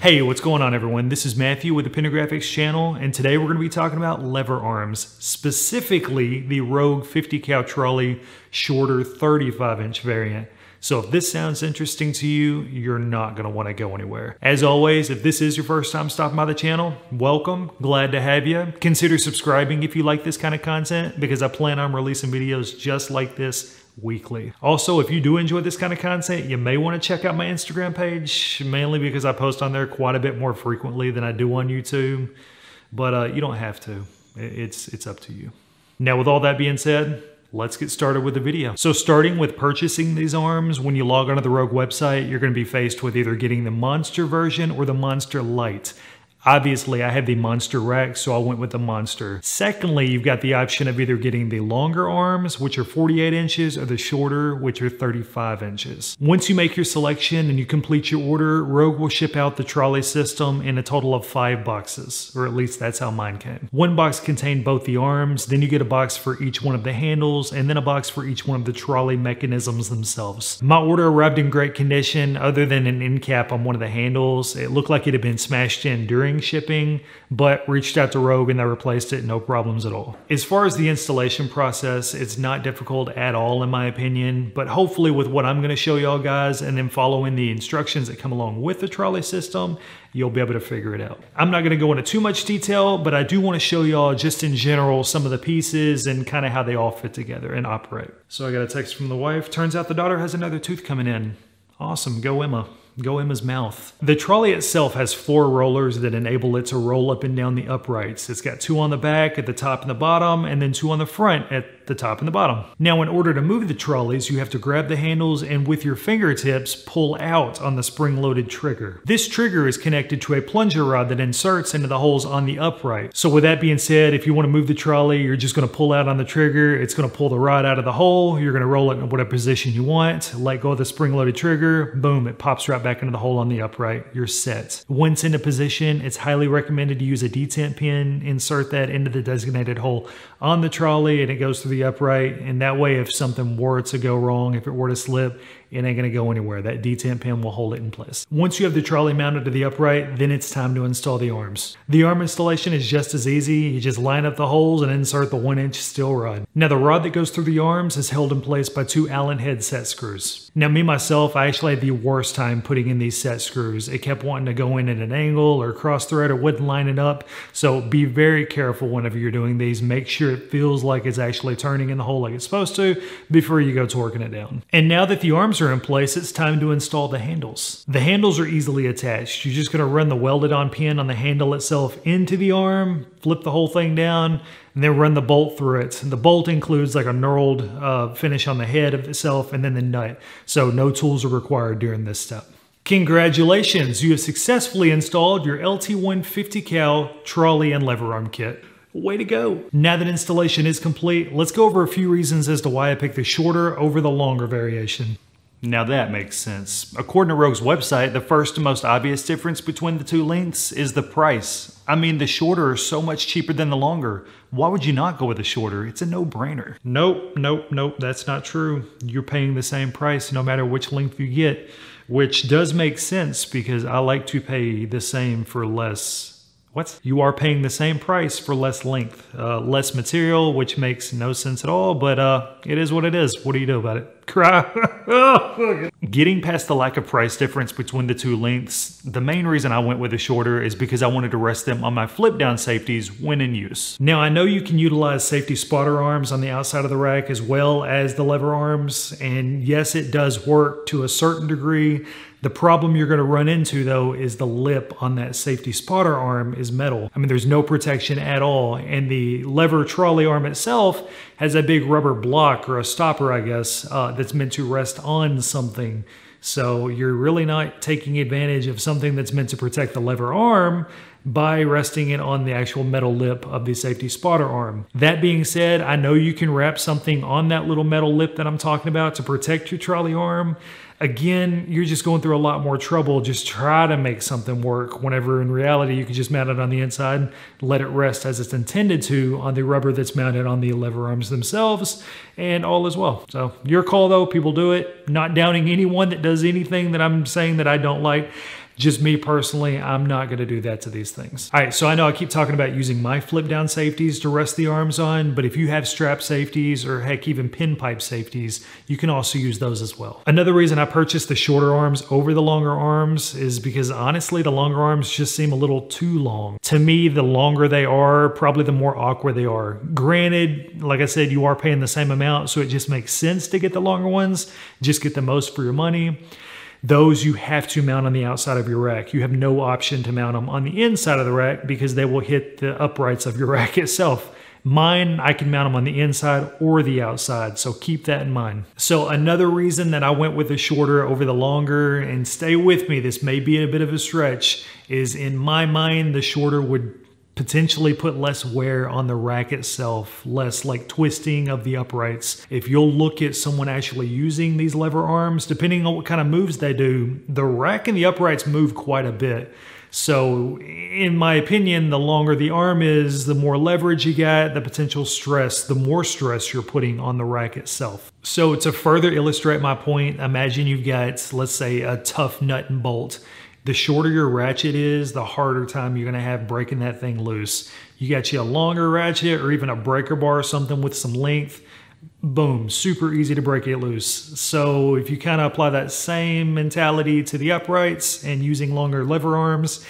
Hey, what's going on everyone? This is Matthew with the Pentagraphics channel, and today we're going to be talking about lever arms, specifically the Rogue 50 cal trolley shorter 35-inch variant. So if this sounds interesting to you, you're not going to want to go anywhere. As always, if this is your first time stopping by the channel, welcome, glad to have you. Consider subscribing if you like this kind of content, because I plan on releasing videos just like this weekly. Also, if you do enjoy this kind of content, you may want to check out my Instagram page, mainly because I post on there quite a bit more frequently than I do on YouTube, but you don't have to. It's up to you. Now, with all that being said, let's get started with the video. So starting with purchasing these arms, when you log onto the Rogue website, you're going to be faced with either getting the Monster version or the Monster Lite. Obviously, I have the Monster rack, so I went with the Monster. Secondly, you've got the option of either getting the longer arms, which are 48 inches, or the shorter, which are 35 inches. Once you make your selection and you complete your order, Rogue will ship out the trolley system in a total of 5 boxes, or at least that's how mine came. One box contained both the arms, then you get a box for each one of the handles, and then a box for each one of the trolley mechanisms themselves. My order arrived in great condition, other than an end cap on one of the handles. It looked like it had been smashed in during shipping, but reached out to Rogue and they replaced it, no problems at all. As far as the installation process, it's not difficult at all in my opinion, but hopefully with what I'm going to show y'all guys and then following the instructions that come along with the trolley system, you'll be able to figure it out. I'm not going to go into too much detail, but I do want to show y'all just in general some of the pieces and kind of how they all fit together and operate. So I got a text from the wife. Turns out the daughter has another tooth coming in. Awesome, go Emma. Go Emma's mouth. The trolley itself has 4 rollers that enable it to roll up and down the uprights. It's got 2 on the back at the top and the bottom, and then 2 on the front at the top and the bottom. Now, in order to move the trolleys, you have to grab the handles and with your fingertips pull out on the spring-loaded trigger. This trigger is connected to a plunger rod that inserts into the holes on the upright. So with that being said, if you want to move the trolley, you're just going to pull out on the trigger. It's going to pull the rod out of the hole. You're going to roll it in whatever position you want. Let go of the spring-loaded trigger. Boom, it pops right back into the hole on the upright. You're set. Once into position, it's highly recommended to use a detent pin. Insert that into the designated hole on the trolley and it goes through the upright, and that way if something were to go wrong, if it were to slip, it ain't going to go anywhere. That detent pin will hold it in place. Once you have the trolley mounted to the upright, then it's time to install the arms. The arm installation is just as easy. You just line up the holes and insert the 1-inch steel rod. Now the rod that goes through the arms is held in place by 2 Allen head set screws. Now me myself, I actually had the worst time putting in these set screws. It kept wanting to go in at an angle or cross thread or wouldn't line it up. So be very careful whenever you're doing these. Make sure it feels like it's actually turning in the hole like it's supposed to before you go torquing it down. And now that the arms are in place, it's time to install the handles. The handles are easily attached. You're just going to run the welded on pin on the handle itself into the arm, flip the whole thing down, and then run the bolt through it. And the bolt includes like a knurled finish on the head of itself and then the nut. So no tools are required during this step. Congratulations, you have successfully installed your LT-1 50 cal trolley and lever arm kit. Way to go. Now that installation is complete, let's go over a few reasons as to why I picked the shorter over the longer variation. Now that makes sense. According to Rogue's website, the first and most obvious difference between the 2 lengths is the price. I mean, the shorter is so much cheaper than the longer. Why would you not go with the shorter? It's a no-brainer. Nope, that's not true. You're paying the same price no matter which length you get, which does make sense because I like to pay the same for less. What? You are paying the same price for less length, less material, which makes no sense at all, but it is what it is. What do you do about it? Cry. Getting past the lack of price difference between the 2 lengths, the main reason I went with the shorter is because I wanted to rest them on my flip down safeties when in use. Now I know you can utilize safety spotter arms on the outside of the rack as well as the lever arms, and yes, it does work to a certain degree. The problem you're going to run into though is the lip on that safety spotter arm is metal. I mean, there's no protection at all, and the lever trolley arm itself has a big rubber block or a stopper, I guess, that's meant to rest on something. So you're really not taking advantage of something that's meant to protect the lever arm by resting it on the actual metal lip of the safety spotter arm. That being said, I know you can wrap something on that little metal lip that I'm talking about to protect your trolley arm. Again, you're just going through a lot more trouble. Just try to make something work whenever in reality you can just mount it on the inside, let it rest as it's intended to on the rubber that's mounted on the lever arms themselves, and all is well. So your call though, people do it. Not downing anyone that does anything that I'm saying that I don't like. Just me personally, I'm not gonna do that to these things. All right, so I know I keep talking about using my flip down safeties to rest the arms on, but if you have strap safeties or heck, even pin pipe safeties, you can also use those as well. Another reason I purchased the shorter arms over the longer arms is because honestly, the longer arms just seem a little too long. To me, the longer they are, probably the more awkward they are. Granted, like I said, you are paying the same amount, so it just makes sense to get the longer ones, just get the most for your money. Those you have to mount on the outside of your rack. You have no option to mount them on the inside of the rack because they will hit the uprights of your rack itself. Mine, I can mount them on the inside or the outside, so keep that in mind. So another reason that I went with the shorter over the longer, and stay with me, this may be a bit of a stretch, is in my mind, the shorter would potentially put less wear on the rack itself, less like twisting of the uprights. If you'll look at someone actually using these lever arms, depending on what kind of moves they do, the rack and the uprights move quite a bit. So in my opinion, the longer the arm is, the more leverage you got, the potential stress, the more stress you're putting on the rack itself. So to further illustrate my point, imagine you've got, let's say, a tough nut and bolt. The shorter your ratchet is, the harder time you're gonna have breaking that thing loose. You got you a longer ratchet or even a breaker bar or something with some length, boom, super easy to break it loose. So if you kind of apply that same mentality to the uprights and using longer lever arms,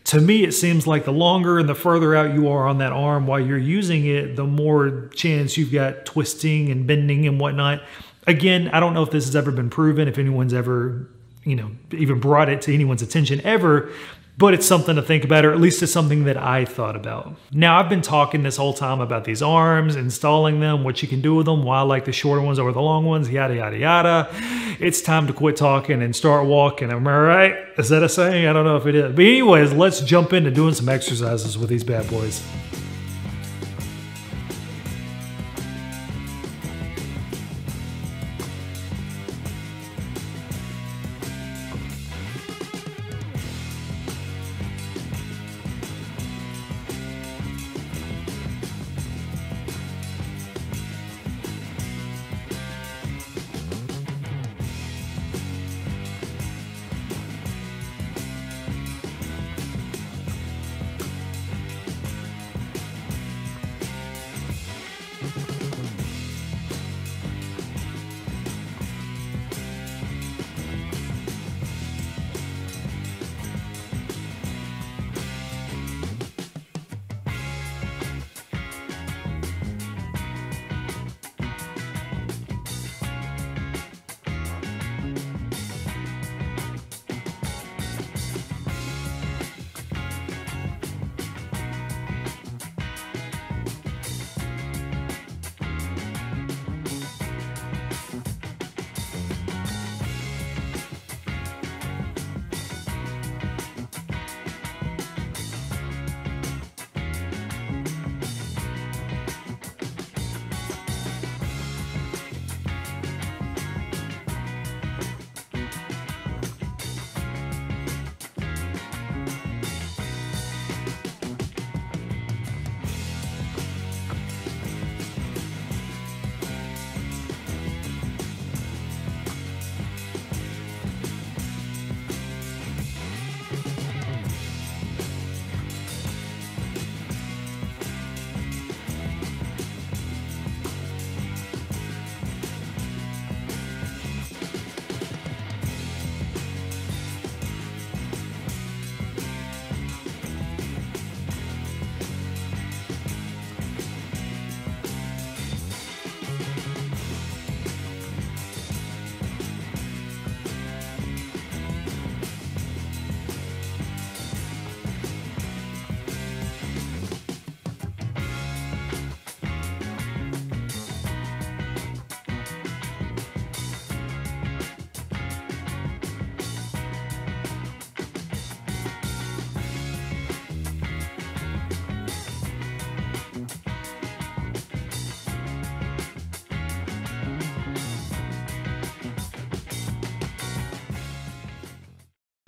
to me it seems like the longer and the further out you are on that arm while you're using it, the more chance you've got twisting and bending and whatnot. Again, I don't know if this has ever been proven, if anyone's ever even brought it to anyone's attention ever, but it's something to think about, or at least it's something that I thought about. Now, I've been talking this whole time about these arms, installing them, what you can do with them, why I like the shorter ones over the long ones, yada, yada, yada. It's time to quit talking and start walking. Am I right? Is that a saying? I don't know if it is. But anyways, let's jump into doing some exercises with these bad boys.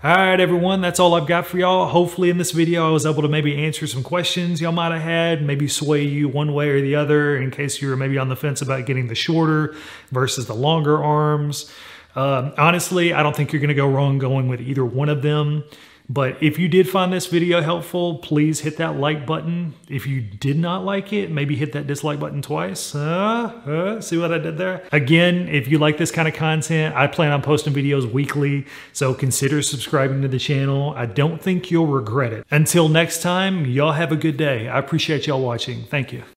All right, everyone, that's all I've got for y'all. Hopefully in this video, I was able to maybe answer some questions y'all might have had, maybe sway you one way or the other in case you were maybe on the fence about getting the shorter versus the longer arms. Honestly, I don't think you're gonna go wrong going with either one of them. But if you did find this video helpful, please hit that like button. If you did not like it, maybe hit that dislike button twice. See what I did there? Again, if you like this kind of content, I plan on posting videos weekly, so consider subscribing to the channel. I don't think you'll regret it. Until next time, y'all have a good day. I appreciate y'all watching. Thank you.